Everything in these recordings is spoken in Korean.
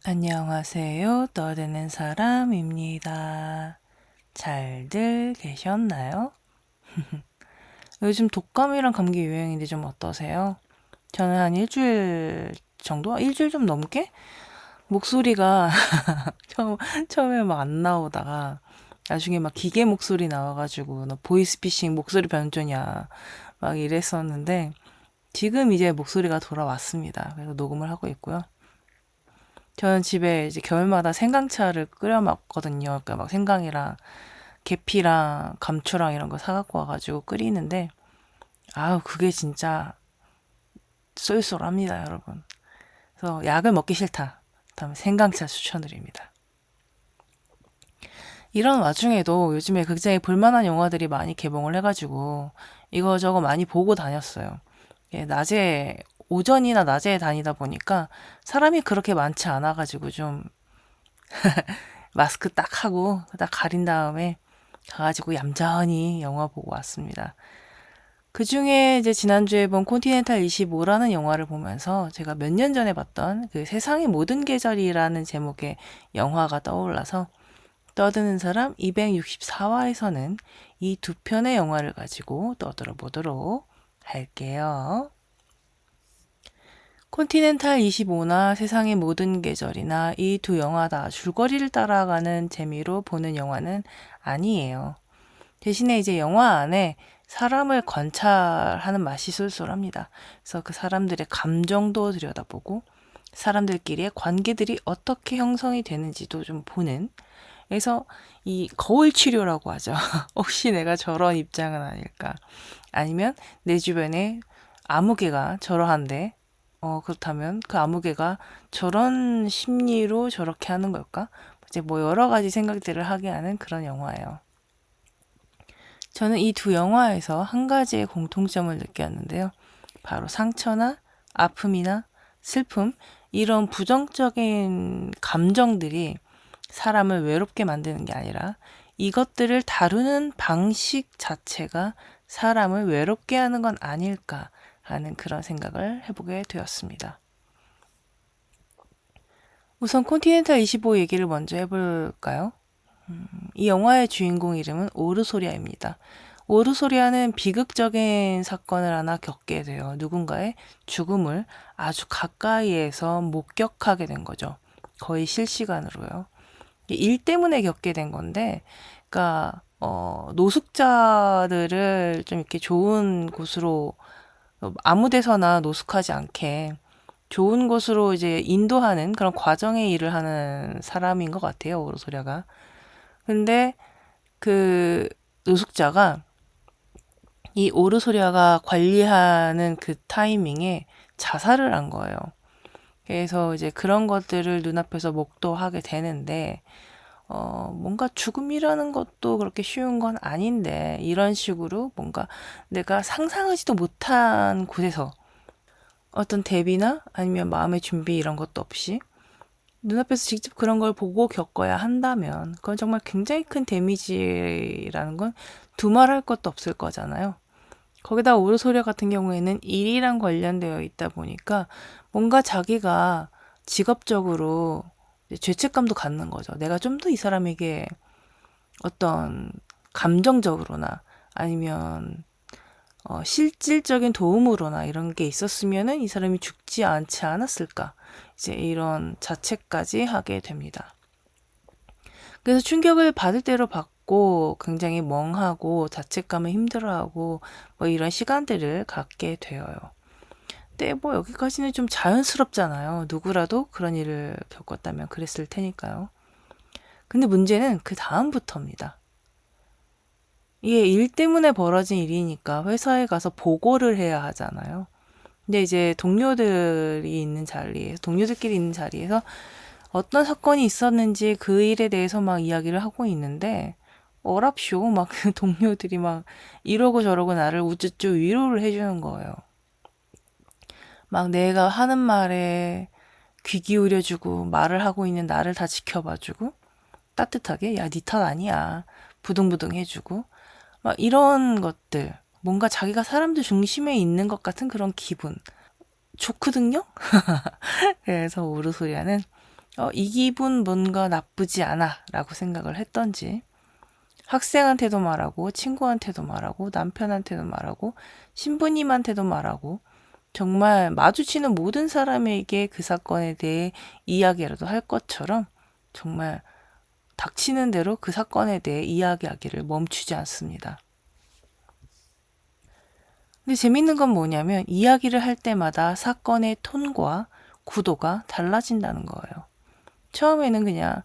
안녕하세요. 떠드는 사람입니다. 잘들 계셨나요? 요즘 독감이랑 감기 유행인데 좀 어떠세요? 저는 한 일주일 정도? 일주일 좀 넘게? 목소리가 처음, 처음에 막 안 나오다가 나중에 막 기계 목소리 나와가지고 너 보이스피싱 목소리 변조냐 막 이랬었는데 지금 이제 목소리가 돌아왔습니다. 그래서 녹음을 하고 있고요. 저는 집에 이제 겨울마다 생강차를 끓여 먹거든요. 그러니까 막 생강이랑 계피랑 감초랑 이런 거 사갖고 와가지고 끓이는데, 아우, 그게 진짜 쏠쏠합니다, 여러분. 그래서 약을 먹기 싫다. 다음에 생강차 추천드립니다. 이런 와중에도 요즘에 극장에 볼만한 영화들이 많이 개봉을 해가지고 이거저거 많이 보고 다녔어요. 예, 오전이나 낮에 다니다 보니까 사람이 그렇게 많지 않아가지고 좀 마스크 딱 하고 딱 가린 다음에 가가지고 얌전히 영화 보고 왔습니다. 그 중에 이제 지난주에 본 콘티넨탈 25라는 영화를 보면서 제가 몇 년 전에 봤던 그 세상의 모든 계절이라는 제목의 영화가 떠올라서 떠드는 사람 264화에서는 이 두 편의 영화를 가지고 떠들어 보도록 할게요. 콘티넨탈 25나 세상의 모든 계절이나 이 두 영화 다 줄거리를 따라가는 재미로 보는 영화는 아니에요. 대신에 이제 영화 안에 사람을 관찰하는 맛이 쏠쏠합니다. 그래서 그 사람들의 감정도 들여다보고 사람들끼리의 관계들이 어떻게 형성이 되는지도 좀 보는. 그래서 이 거울 치료라고 하죠. 혹시 내가 저런 입장은 아닐까? 아니면 내 주변에 아무개가 저러한데, 그렇다면 그 아무개가 저런 심리로 저렇게 하는 걸까? 이제 뭐 여러 가지 생각들을 하게 하는 그런 영화예요. 저는 이 두 영화에서 한 가지의 공통점을 느꼈는데요. 바로 상처나 아픔이나 슬픔, 이런 부정적인 감정들이 사람을 외롭게 만드는 게 아니라 이것들을 다루는 방식 자체가 사람을 외롭게 하는 건 아닐까 하는 그런 생각을 해보게 되었습니다. 우선 콘티넨탈 25 얘기를 먼저 해볼까요? 이 영화의 주인공 이름은 오르소리아입니다. 오르소리아는 비극적인 사건을 하나 겪게 돼요. 누군가의 죽음을 아주 가까이에서 목격하게 된 거죠. 거의 실시간으로요. 일 때문에 겪게 된 건데, 그러니까 노숙자들을 좀 이렇게 좋은 곳으로 아무 데서나 노숙하지 않게 좋은 곳으로 이제 인도하는 그런 과정의 일을 하는 사람인 것 같아요, 오르소리아가. 근데 그 노숙자가 이 오르소리아가 관리하는 그 타이밍에 자살을 한 거예요. 그래서 이제 그런 것들을 눈앞에서 목도하게 되는데, 뭔가 죽음이라는 것도 그렇게 쉬운 건 아닌데, 이런 식으로 뭔가 내가 상상하지도 못한 곳에서 어떤 대비나 아니면 마음의 준비 이런 것도 없이 눈앞에서 직접 그런 걸 보고 겪어야 한다면, 그건 정말 굉장히 큰 데미지라는 건 두말할 것도 없을 거잖아요. 거기다 오르소리아 같은 경우에는 일이랑 관련되어 있다 보니까 뭔가 자기가 직업적으로 죄책감도 갖는 거죠. 내가 좀 더 이 사람에게 어떤 감정적으로나 아니면 실질적인 도움으로나 이런 게 있었으면은 이 사람이 죽지 않지 않았을까. 이제 이런 자책까지 하게 됩니다. 그래서 충격을 받을 대로 받고 굉장히 멍하고 자책감을 힘들어하고 뭐 이런 시간들을 갖게 되어요. 근데 뭐 여기까지는 좀 자연스럽잖아요. 누구라도 그런 일을 겪었다면 그랬을 테니까요. 근데 문제는 그 다음부터입니다. 이게 일 때문에 벌어진 일이니까 회사에 가서 보고를 해야 하잖아요. 근데 이제 동료들끼리 있는 자리에서 어떤 사건이 있었는지 그 일에 대해서 막 이야기를 하고 있는데, 어랍쇼, 막 그 동료들이 막 이러고 저러고 나를 우쭈쭈 위로를 해주는 거예요. 막 내가 하는 말에 귀 기울여주고 말을 하고 있는 나를 다 지켜봐주고 따뜻하게 야, 니 탓 아니야. 부둥부둥 해주고 막 이런 것들. 뭔가 자기가 사람들 중심에 있는 것 같은 그런 기분. 좋거든요? 그래서 오르소리아는 이 기분 뭔가 나쁘지 않아 라고 생각을 했던지, 학생한테도 말하고, 친구한테도 말하고, 남편한테도 말하고, 신부님한테도 말하고, 정말 마주치는 모든 사람에게 그 사건에 대해 이야기라도 할 것처럼 정말 닥치는 대로 그 사건에 대해 이야기하기를 멈추지 않습니다. 근데 재밌는 건 뭐냐면 이야기를 할 때마다 사건의 톤과 구도가 달라진다는 거예요. 처음에는 그냥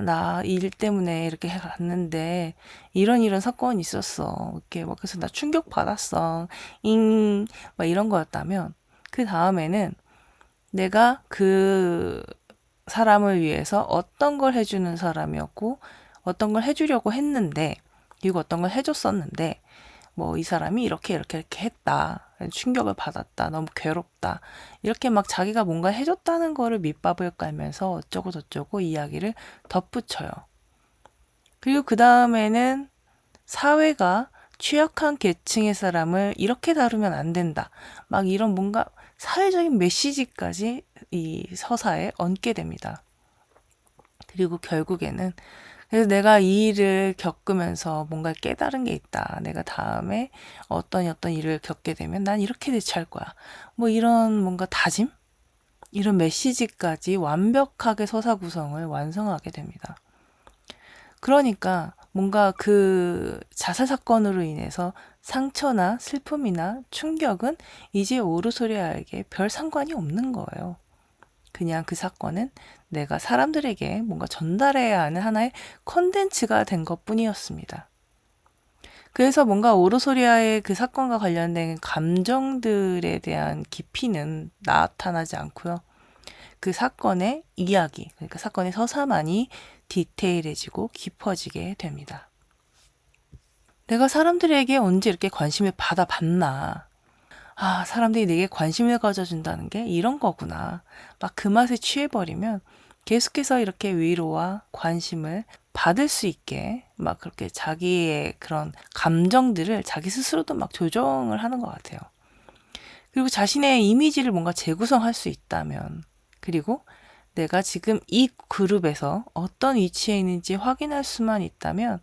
나 일 때문에 이렇게 갔는데 이런 사건이 있었어. 이렇게 막 그래서 나 충격 받았어. 막 이런 거였다면 그 다음에는 내가 그 사람을 위해서 어떤 걸 해주는 사람이었고 어떤 걸 해주려고 했는데 그리고 어떤 걸 해줬었는데 뭐 이 사람이 이렇게 했다. 충격을 받았다. 너무 괴롭다. 이렇게 막 자기가 뭔가 해줬다는 거를 밑밥을 깔면서 어쩌고 저쩌고 이야기를 덧붙여요. 그리고 그 다음에는 사회가 취약한 계층의 사람을 이렇게 다루면 안 된다. 막 이런 뭔가 사회적인 메시지까지 이 서사에 얹게 됩니다. 그리고 결국에는 그래서 내가 이 일을 겪으면서 뭔가 깨달은 게 있다. 내가 다음에 어떤 일을 겪게 되면 난 이렇게 대처할 거야. 뭐 이런 뭔가 다짐? 이런 메시지까지 완벽하게 서사 구성을 완성하게 됩니다. 그러니까 뭔가 그 자살 사건으로 인해서 상처나 슬픔이나 충격은 이제 오르소리아에게 별 상관이 없는 거예요. 그냥 그 사건은 내가 사람들에게 뭔가 전달해야 하는 하나의 컨텐츠가 된 것뿐이었습니다. 그래서 뭔가 오르소리아의 그 사건과 관련된 감정들에 대한 깊이는 나타나지 않고요. 그 사건의 이야기, 그러니까 사건의 서사만이 디테일해지고 깊어지게 됩니다. 내가 사람들에게 언제 이렇게 관심을 받아봤나. 사람들이 내게 관심을 가져준다는 게 이런 거구나. 막 그 맛에 취해버리면 계속해서 이렇게 위로와 관심을 받을 수 있게 막 그렇게 자기의 그런 감정들을 자기 스스로도 막 조정을 하는 것 같아요. 그리고 자신의 이미지를 뭔가 재구성할 수 있다면, 그리고 내가 지금 이 그룹에서 어떤 위치에 있는지 확인할 수만 있다면,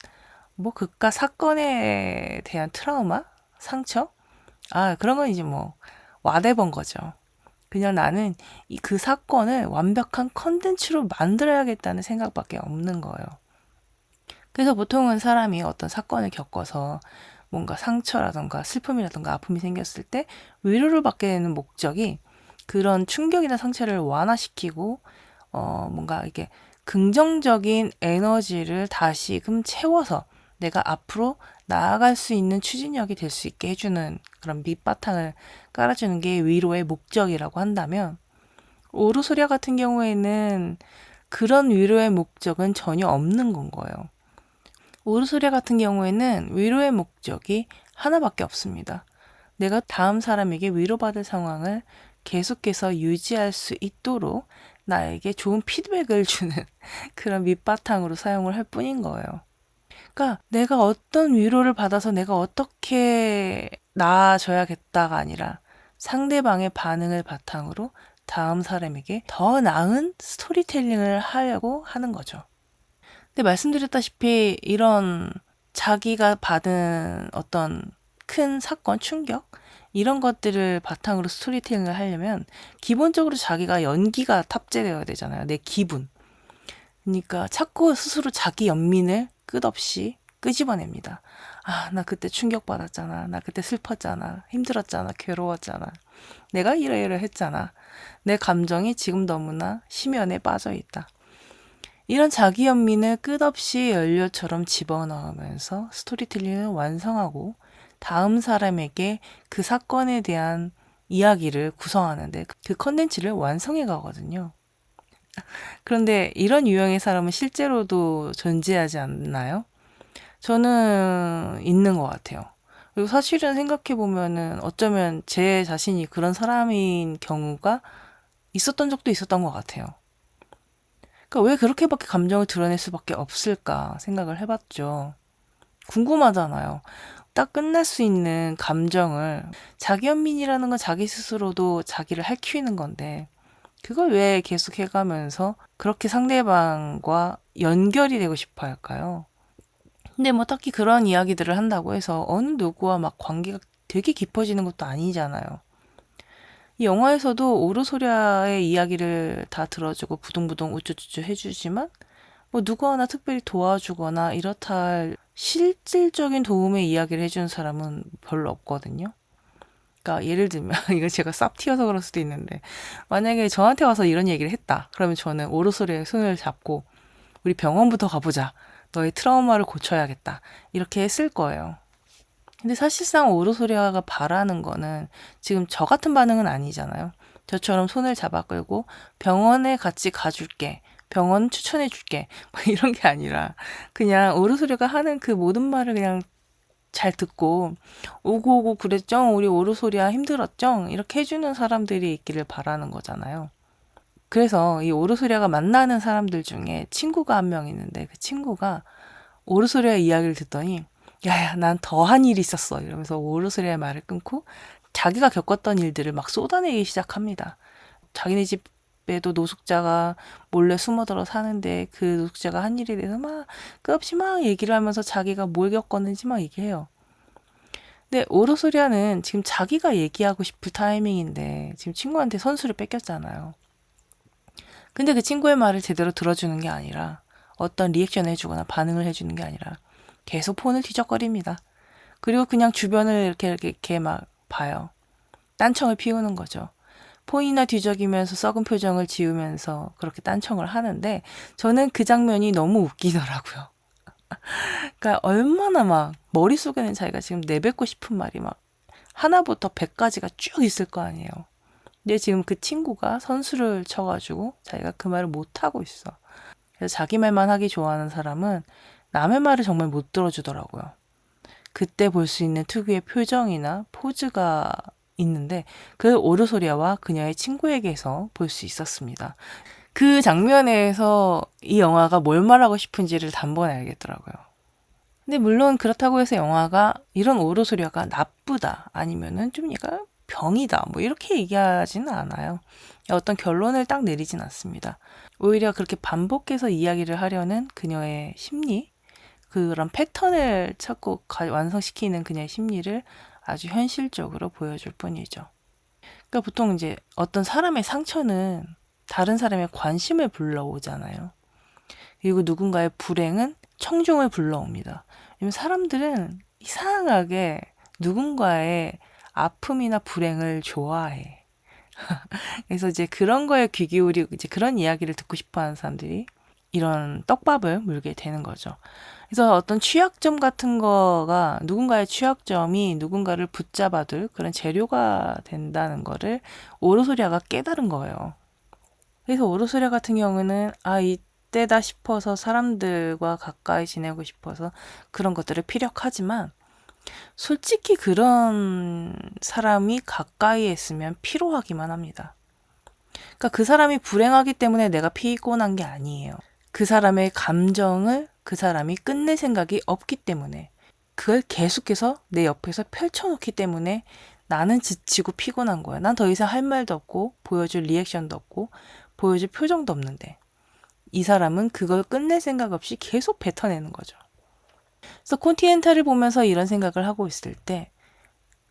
뭐 그깟 사건에 대한 트라우마? 상처? 그런 건 이제 뭐 와대본 거죠. 그냥 나는 그 사건을 완벽한 컨텐츠로 만들어야겠다는 생각밖에 없는 거예요. 그래서 보통은 사람이 어떤 사건을 겪어서 뭔가 상처라던가 슬픔이라던가 아픔이 생겼을 때 위로를 받게 되는 목적이 그런 충격이나 상처를 완화시키고 뭔가 이게 긍정적인 에너지를 다시금 채워서 내가 앞으로 나아갈 수 있는 추진력이 될 수 있게 해주는 그런 밑바탕을 깔아주는 게 위로의 목적이라고 한다면, 오르소리아 같은 경우에는 그런 위로의 목적은 전혀 없는 건 거예요. 오르소리아 같은 경우에는 위로의 목적이 하나밖에 없습니다. 내가 다음 사람에게 위로받을 상황을 계속해서 유지할 수 있도록 나에게 좋은 피드백을 주는 그런 밑바탕으로 사용을 할 뿐인 거예요. 그러니까 내가 어떤 위로를 받아서 내가 어떻게 나아져야겠다가 아니라 상대방의 반응을 바탕으로 다음 사람에게 더 나은 스토리텔링을 하려고 하는 거죠. 근데 말씀드렸다시피 이런 자기가 받은 어떤 큰 사건, 충격 이런 것들을 바탕으로 스토리텔링을 하려면 기본적으로 자기가 연기가 탑재되어야 되잖아요. 내 기분. 그러니까 자꾸 스스로 자기 연민을 끝없이 끄집어냅니다. 나 그때 충격받았잖아. 나 그때 슬펐잖아. 힘들었잖아. 괴로웠잖아. 내가 이러이러 했잖아. 내 감정이 지금 너무나 심연에 빠져 있다. 이런 자기 연민을 끝없이 연료처럼 집어넣으면서 스토리텔링을 완성하고 다음 사람에게 그 사건에 대한 이야기를 구성하는데 그 컨텐츠를 완성해 가거든요. 그런데 이런 유형의 사람은 실제로도 존재하지 않나요? 저는 있는 것 같아요. 그리고 사실은 생각해 보면은 어쩌면 제 자신이 그런 사람인 경우가 있었던 적도 있었던 것 같아요. 그러니까 왜 그렇게밖에 감정을 드러낼 수밖에 없을까 생각을 해봤죠. 궁금하잖아요. 딱 끝날 수 있는 감정을 자기 연민이라는 건 자기 스스로도 자기를 핥히는 건데 그걸 왜 계속 해가면서 그렇게 상대방과 연결이 되고 싶어 할까요? 근데 뭐 딱히 그런 이야기들을 한다고 해서 어느 누구와 막 관계가 되게 깊어지는 것도 아니잖아요. 이 영화에서도 오르소랴의 이야기를 다 들어주고 부둥부둥 우쭈쭈쭈 해주지만 뭐 누구 하나 특별히 도와주거나 이렇다 할 실질적인 도움의 이야기를 해주는 사람은 별로 없거든요. 그러니까 예를 들면 이거 제가 쌉 튀어서 그럴 수도 있는데 만약에 저한테 와서 이런 얘기를 했다. 그러면 저는 오르소리의 손을 잡고 우리 병원부터 가보자. 너의 트라우마를 고쳐야겠다. 이렇게 했을 거예요. 근데 사실상 오르소리아가 바라는 거는 지금 저 같은 반응은 아니잖아요. 저처럼 손을 잡아 끌고 병원에 같이 가줄게. 병원 추천해 줄게. 이런 게 아니라 그냥 오르소리가 하는 그 모든 말을 그냥 잘 듣고 오고 오고 그랬죠? 우리 오르소리아 힘들었죠? 이렇게 해주는 사람들이 있기를 바라는 거잖아요. 그래서 이 오르소리아가 만나는 사람들 중에 친구가 한 명 있는데 그 친구가 오르소리아 이야기를 듣더니 야야 난 더한 일이 있었어 이러면서 오르소리아의 말을 끊고 자기가 겪었던 일들을 막 쏟아내기 시작합니다. 자기네 집에도 노숙자가 몰래 숨어들어 사는데 그 노숙자가 한 일에 대해서 막 끝없이 막 얘기를 하면서 자기가 뭘 겪었는지 막 얘기해요. 근데 오르소리아는 지금 자기가 얘기하고 싶을 타이밍인데 지금 친구한테 선수를 뺏겼잖아요. 근데 그 친구의 말을 제대로 들어주는 게 아니라 어떤 리액션을 해주거나 반응을 해주는 게 아니라 계속 폰을 뒤적거립니다. 그리고 그냥 주변을 이렇게 막 봐요. 딴청을 피우는 거죠. 폰이나 뒤적이면서 썩은 표정을 지으면서 그렇게 딴청을 하는데 저는 그 장면이 너무 웃기더라고요. 그러니까 얼마나 막 머릿속에는 자기가 지금 내뱉고 싶은 말이 막 하나부터 100까지가 쭉 있을 거 아니에요. 근데 지금 그 친구가 선수를 쳐가지고 자기가 그 말을 못하고 있어. 그래서 자기 말만 하기 좋아하는 사람은 남의 말을 정말 못 들어주더라고요. 그때 볼 수 있는 특유의 표정이나 포즈가 있는데 그 오르소리아와 그녀의 친구에게서 볼 수 있었습니다. 그 장면에서 이 영화가 뭘 말하고 싶은지를 단번에 알겠더라고요. 근데 물론 그렇다고 해서 영화가 이런 오르소리아가 나쁘다 아니면은 좀 얘가 병이다 뭐 이렇게 얘기하지는 않아요. 어떤 결론을 딱 내리진 않습니다. 오히려 그렇게 반복해서 이야기를 하려는 그녀의 심리, 그런 패턴을 찾고 완성시키는 그녀의 심리를 아주 현실적으로 보여줄 뿐이죠. 그러니까 보통 이제 어떤 사람의 상처는 다른 사람의 관심을 불러오잖아요. 그리고 누군가의 불행은 청중을 불러옵니다. 왜냐면 사람들은 이상하게 누군가의 아픔이나 불행을 좋아해. 그래서 이제 그런 거에 귀 기울이고 이제 그런 이야기를 듣고 싶어 하는 사람들이 이런 떡밥을 물게 되는 거죠. 그래서 어떤 취약점 같은 거가 누군가의 취약점이 누군가를 붙잡아둘 그런 재료가 된다는 거를 오르소리아가 깨달은 거예요. 그래서 오르소리아 같은 경우는 아 이때다 싶어서 사람들과 가까이 지내고 싶어서 그런 것들을 피력하지만 솔직히 그런 사람이 가까이에 있으면 피로하기만 합니다. 그러니까 그 사람이 불행하기 때문에 내가 피곤한 게 아니에요. 그 사람의 감정을 그 사람이 끝낼 생각이 없기 때문에 그걸 계속해서 내 옆에서 펼쳐놓기 때문에 나는 지치고 피곤한 거야. 난 더 이상 할 말도 없고 보여줄 리액션도 없고 보여줄 표정도 없는데 이 사람은 그걸 끝낼 생각 없이 계속 뱉어내는 거죠. 그래서 콘티넨탈을 보면서 이런 생각을 하고 있을 때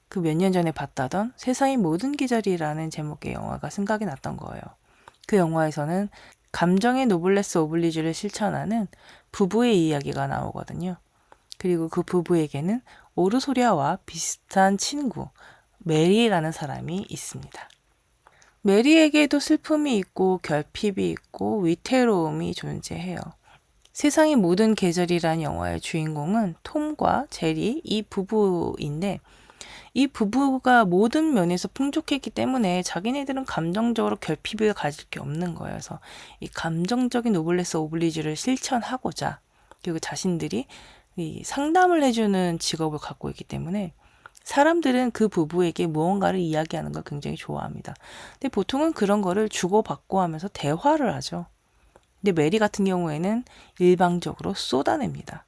그 몇 년 전에 봤다던 세상의 모든 계절이라는 제목의 영화가 생각이 났던 거예요. 그 영화에서는 감정의 노블레스 오블리주를 실천하는 부부의 이야기가 나오거든요. 그리고 그 부부에게는 오르소리아와 비슷한 친구 메리라는 사람이 있습니다. 메리에게도 슬픔이 있고 결핍이 있고 위태로움이 존재해요. 세상의 모든 계절이란 영화의 주인공은 톰과 제리 이 부부인데 이 부부가 모든 면에서 풍족했기 때문에 자기네들은 감정적으로 결핍을 가질 게 없는 거예요. 그래서 이 감정적인 노블레스 오블리주를 실천하고자 그리고 자신들이 이 상담을 해주는 직업을 갖고 있기 때문에 사람들은 그 부부에게 무언가를 이야기하는 걸 굉장히 좋아합니다. 근데 보통은 그런 거를 주고받고 하면서 대화를 하죠. 근데 메리 같은 경우에는 일방적으로 쏟아냅니다.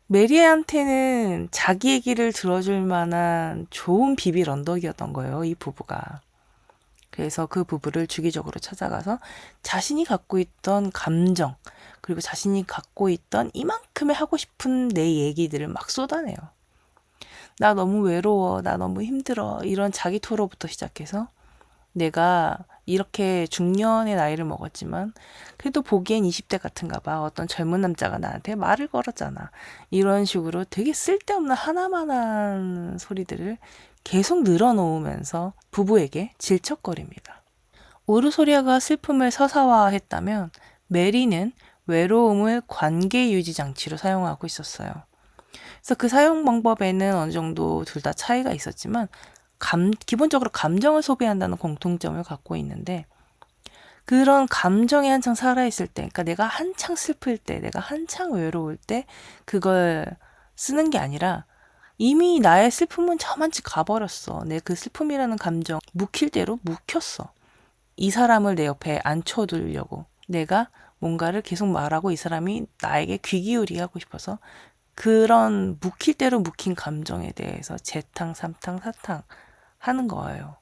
메리한테는 자기 얘기를 들어줄 만한 좋은 비빌 언덕이었던 거예요, 이 부부가. 그래서 그 부부를 주기적으로 찾아가서 자신이 갖고 있던 감정, 그리고 자신이 갖고 있던 이만큼의 하고 싶은 내 얘기들을 막 쏟아내요. 나 너무 외로워, 나 너무 힘들어, 이런 자기 토로부터 시작해서 내가 이렇게 중년의 나이를 먹었지만 그래도 보기엔 20대 같은가 봐. 어떤 젊은 남자가 나한테 말을 걸었잖아. 이런 식으로 되게 쓸데없는 하나만한 소리들을 계속 늘어놓으면서 부부에게 질척거립니다. 오르소리아가 슬픔을 서사화했다면 메리는 외로움을 관계 유지 장치로 사용하고 있었어요. 그래서 그 사용 방법에는 어느 정도 둘 다 차이가 있었지만 기본적으로 감정을 소비한다는 공통점을 갖고 있는데, 그런 감정이 한창 살아있을 때, 그러니까 내가 한창 슬플 때, 내가 한창 외로울 때 그걸 쓰는 게 아니라 이미 나의 슬픔은 저만치 가버렸어. 내 그 슬픔이라는 감정 묵힐 대로 묵혔어. 이 사람을 내 옆에 앉혀두려고 내가 뭔가를 계속 말하고 이 사람이 나에게 귀 기울이게 하고 싶어서 그런 묵힐 대로 묵힌 감정에 대해서 재탕, 삼탕, 사탕 하는 거예요.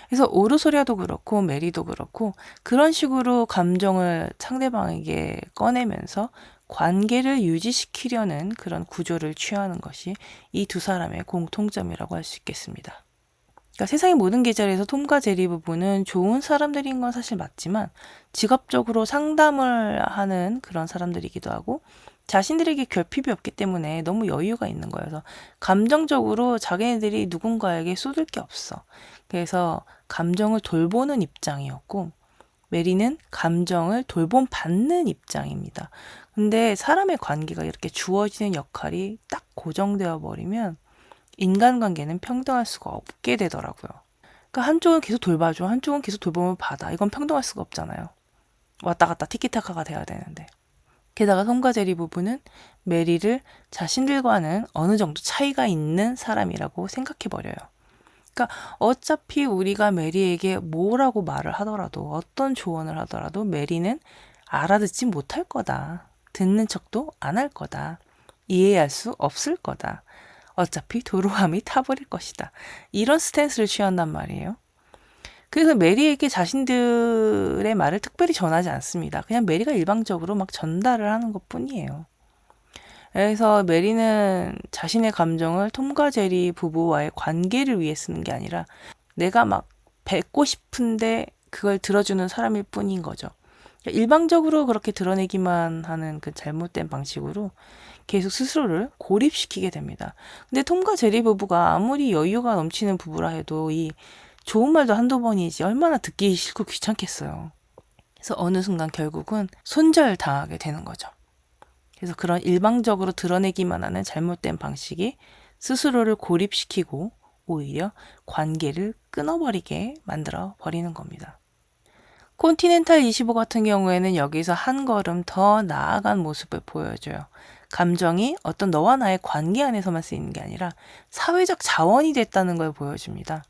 그래서 오르소리아도 그렇고 메리도 그렇고 그런 식으로 감정을 상대방에게 꺼내면서 관계를 유지시키려는 그런 구조를 취하는 것이 이 두 사람의 공통점이라고 할 수 있겠습니다. 그러니까 세상의 모든 계절에서 톰과 제리 부부는 좋은 사람들인 건 사실 맞지만 직업적으로 상담을 하는 그런 사람들이기도 하고 자신들에게 결핍이 없기 때문에 너무 여유가 있는 거여서 감정적으로 자기네들이 누군가에게 쏟을 게 없어. 그래서 감정을 돌보는 입장이었고 메리는 감정을 돌봄받는 입장입니다. 근데 사람의 관계가 이렇게 주어지는 역할이 딱 고정되어 버리면 인간관계는 평등할 수가 없게 되더라고요. 그러니까 한쪽은 계속 돌봐줘, 한쪽은 계속 돌봄을 받아. 이건 평등할 수가 없잖아요. 왔다 갔다 티키타카가 돼야 되는데. 게다가 톰과 제리 부부는 메리를 자신들과는 어느 정도 차이가 있는 사람이라고 생각해버려요. 그러니까 어차피 우리가 메리에게 뭐라고 말을 하더라도 어떤 조언을 하더라도 메리는 알아듣지 못할 거다. 듣는 척도 안 할 거다. 이해할 수 없을 거다. 어차피 도로함이 타버릴 것이다. 이런 스탠스를 취한단 말이에요. 그래서 메리에게 자신들의 말을 특별히 전하지 않습니다. 그냥 메리가 일방적으로 막 전달을 하는 것 뿐이에요. 그래서 메리는 자신의 감정을 톰과 제리 부부와의 관계를 위해 쓰는 게 아니라 내가 막 뱉고 싶은데 그걸 들어주는 사람일 뿐인 거죠. 일방적으로 그렇게 드러내기만 하는 그 잘못된 방식으로 계속 스스로를 고립시키게 됩니다. 근데 톰과 제리 부부가 아무리 여유가 넘치는 부부라 해도 이 좋은 말도 한두 번이지 얼마나 듣기 싫고 귀찮겠어요. 그래서 어느 순간 결국은 손절당하게 되는 거죠. 그래서 그런 일방적으로 드러내기만 하는 잘못된 방식이 스스로를 고립시키고 오히려 관계를 끊어버리게 만들어 버리는 겁니다. 콘티넨탈 25 같은 경우에는 여기서 한 걸음 더 나아간 모습을 보여줘요. 감정이 어떤 너와 나의 관계 안에서만 쓰이는 게 아니라 사회적 자원이 됐다는 걸 보여줍니다.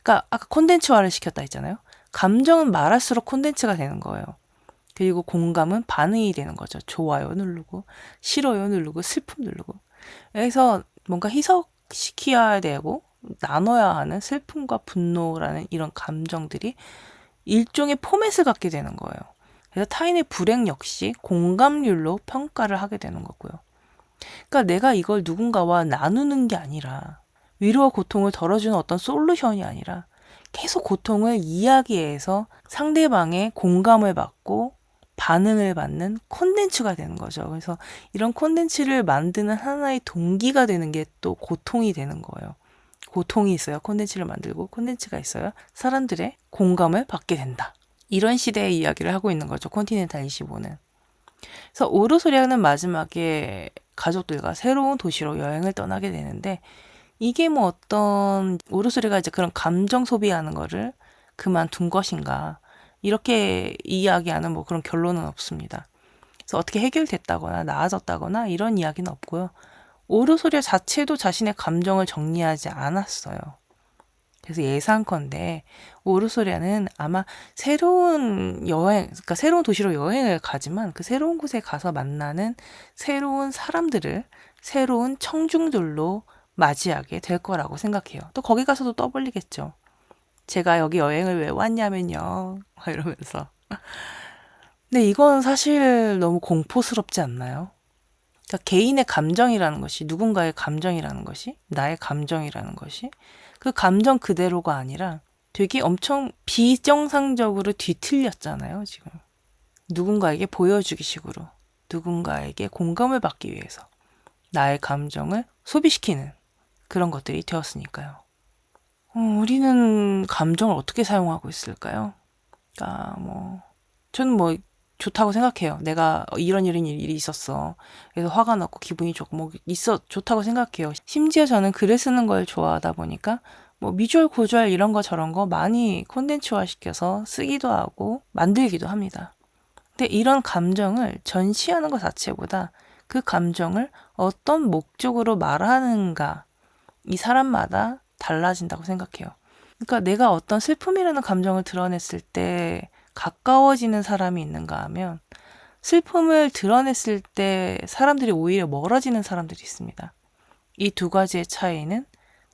그러니까 아까 콘텐츠화를 시켰다 했잖아요. 감정은 말할수록 콘텐츠가 되는 거예요. 그리고 공감은 반응이 되는 거죠. 좋아요 누르고 싫어요 누르고 슬픔 누르고. 그래서 뭔가 희석시켜야 되고 나눠야 하는 슬픔과 분노라는 이런 감정들이 일종의 포맷을 갖게 되는 거예요. 그래서 타인의 불행 역시 공감률로 평가를 하게 되는 거고요. 그러니까 내가 이걸 누군가와 나누는 게 아니라 위로와 고통을 덜어주는 어떤 솔루션이 아니라 계속 고통을 이야기해서 상대방의 공감을 받고 반응을 받는 콘텐츠가 되는 거죠. 그래서 이런 콘텐츠를 만드는 하나의 동기가 되는 게 또 고통이 되는 거예요. 고통이 있어야 콘텐츠를 만들고 콘텐츠가 있어야 사람들의 공감을 받게 된다. 이런 시대의 이야기를 하고 있는 거죠. 콘티넨탈 25는. 그래서 오르소리아는 마지막에 가족들과 새로운 도시로 여행을 떠나게 되는데 이게 뭐 어떤 오르소리가 이제 그런 감정 소비하는 거를 그만둔 것인가 이렇게 이야기하는 뭐 그런 결론은 없습니다. 그래서 어떻게 해결됐다거나 나아졌다거나 이런 이야기는 없고요. 오르소리아 자체도 자신의 감정을 정리하지 않았어요. 그래서 예상컨대 오르소리아는 아마 새로운 여행, 그러니까 새로운 도시로 여행을 가지만 그 새로운 곳에 가서 만나는 새로운 사람들을 새로운 청중들로 맞이하게 될 거라고 생각해요. 또 거기 가서도 떠벌리겠죠. 제가 여기 여행을 왜 왔냐면요. 막 이러면서. 근데 이건 사실 너무 공포스럽지 않나요? 그러니까 개인의 감정이라는 것이, 누군가의 감정이라는 것이, 나의 감정이라는 것이 그 감정 그대로가 아니라 되게 엄청 비정상적으로 뒤틀렸잖아요, 지금. 누군가에게 보여주기 식으로, 누군가에게 공감을 받기 위해서 나의 감정을 소비시키는 그런 것들이 되었으니까요. 우리는 감정을 어떻게 사용하고 있을까요? 그러니까 저는 좋다고 생각해요. 내가 이런 일이 있었어. 그래서 화가 났고 기분이 좋고 좋다고 생각해요. 심지어 저는 글을 쓰는 걸 좋아하다 보니까 미주얼, 고주얼 이런 거 저런 거 많이 콘텐츠화 시켜서 쓰기도 하고 만들기도 합니다. 근데 이런 감정을 전시하는 것 자체보다 그 감정을 어떤 목적으로 말하는가, 이 사람마다 달라진다고 생각해요. 그러니까 내가 어떤 슬픔이라는 감정을 드러냈을 때 가까워지는 사람이 있는가 하면, 슬픔을 드러냈을 때 사람들이 오히려 멀어지는 사람들이 있습니다. 이 두 가지의 차이는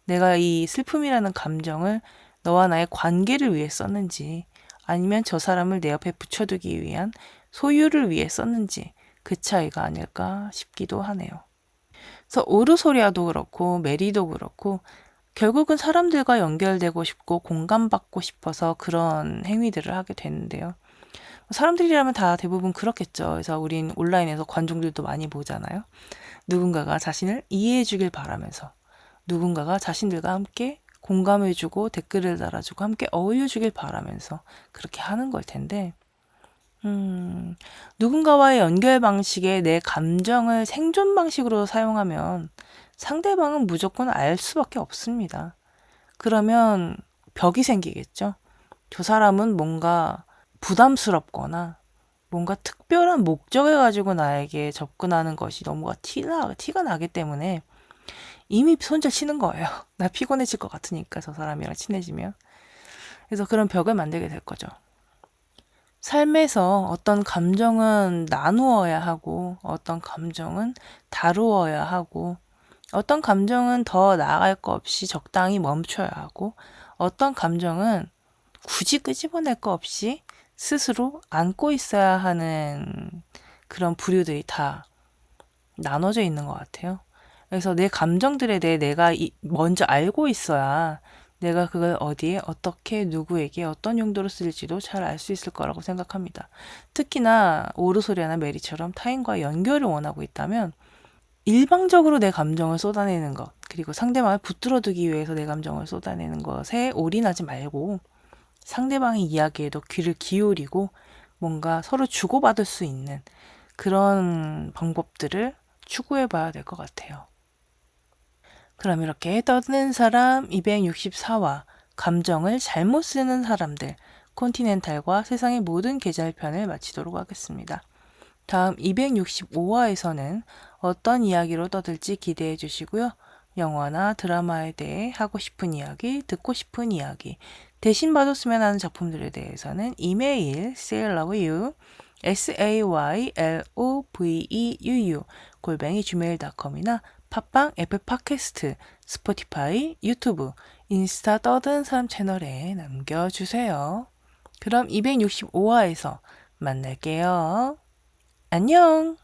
내가 이 슬픔이라는 감정을 너와 나의 관계를 위해 썼는지, 아니면 저 사람을 내 옆에 붙여두기 위한 소유를 위해 썼는지, 그 차이가 아닐까 싶기도 하네요. 그래서 오르소리아도 그렇고 메리도 그렇고 결국은 사람들과 연결되고 싶고 공감받고 싶어서 그런 행위들을 하게 되는데요. 사람들이라면 다 대부분 그렇겠죠. 그래서 우린 온라인에서 관종들도 많이 보잖아요. 누군가가 자신을 이해해 주길 바라면서, 누군가가 자신들과 함께 공감해 주고 댓글을 달아주고 함께 어울려 주길 바라면서 그렇게 하는 걸 텐데, 누군가와의 연결 방식에 내 감정을 생존 방식으로 사용하면 상대방은 무조건 알 수밖에 없습니다. 그러면 벽이 생기겠죠. 저 사람은 뭔가 부담스럽거나 뭔가 특별한 목적을 가지고 나에게 접근하는 것이 너무 티가 나기 때문에 이미 손절 치는 거예요. 나 피곤해질 것 같으니까 저 사람이랑 친해지면. 그래서 그런 벽을 만들게 될 거죠. 삶에서 어떤 감정은 나누어야 하고, 어떤 감정은 다루어야 하고, 어떤 감정은 더 나아갈 거 없이 적당히 멈춰야 하고, 어떤 감정은 굳이 끄집어낼 거 없이 스스로 안고 있어야 하는 그런 부류들이 다 나눠져 있는 것 같아요. 그래서 내 감정들에 대해 내가 먼저 알고 있어야 내가 그걸 어디에 어떻게 누구에게 어떤 용도로 쓸지도 잘 알 수 있을 거라고 생각합니다. 특히나 오르소리아나 메리처럼 타인과 연결을 원하고 있다면 일방적으로 내 감정을 쏟아내는 것, 그리고 상대방을 붙들어두기 위해서 내 감정을 쏟아내는 것에 올인하지 말고 상대방의 이야기에도 귀를 기울이고 뭔가 서로 주고받을 수 있는 그런 방법들을 추구해 봐야 될 것 같아요. 그럼 이렇게 떠드는 사람 264화 감정을 잘못 쓰는 사람들 콘티넨탈과 세상의 모든 계절편을 마치도록 하겠습니다. 다음 265화에서는 어떤 이야기로 떠들지 기대해 주시고요. 영화나 드라마에 대해 하고 싶은 이야기, 듣고 싶은 이야기, 대신 봐줬으면 하는 작품들에 대해서는 이메일 sayloveU sayloveuu @gmail.com이나 팟빵, 애플 팟캐스트, 스포티파이, 유튜브, 인스타 떠든 사람 채널에 남겨주세요. 그럼 265화에서 만날게요. 안녕!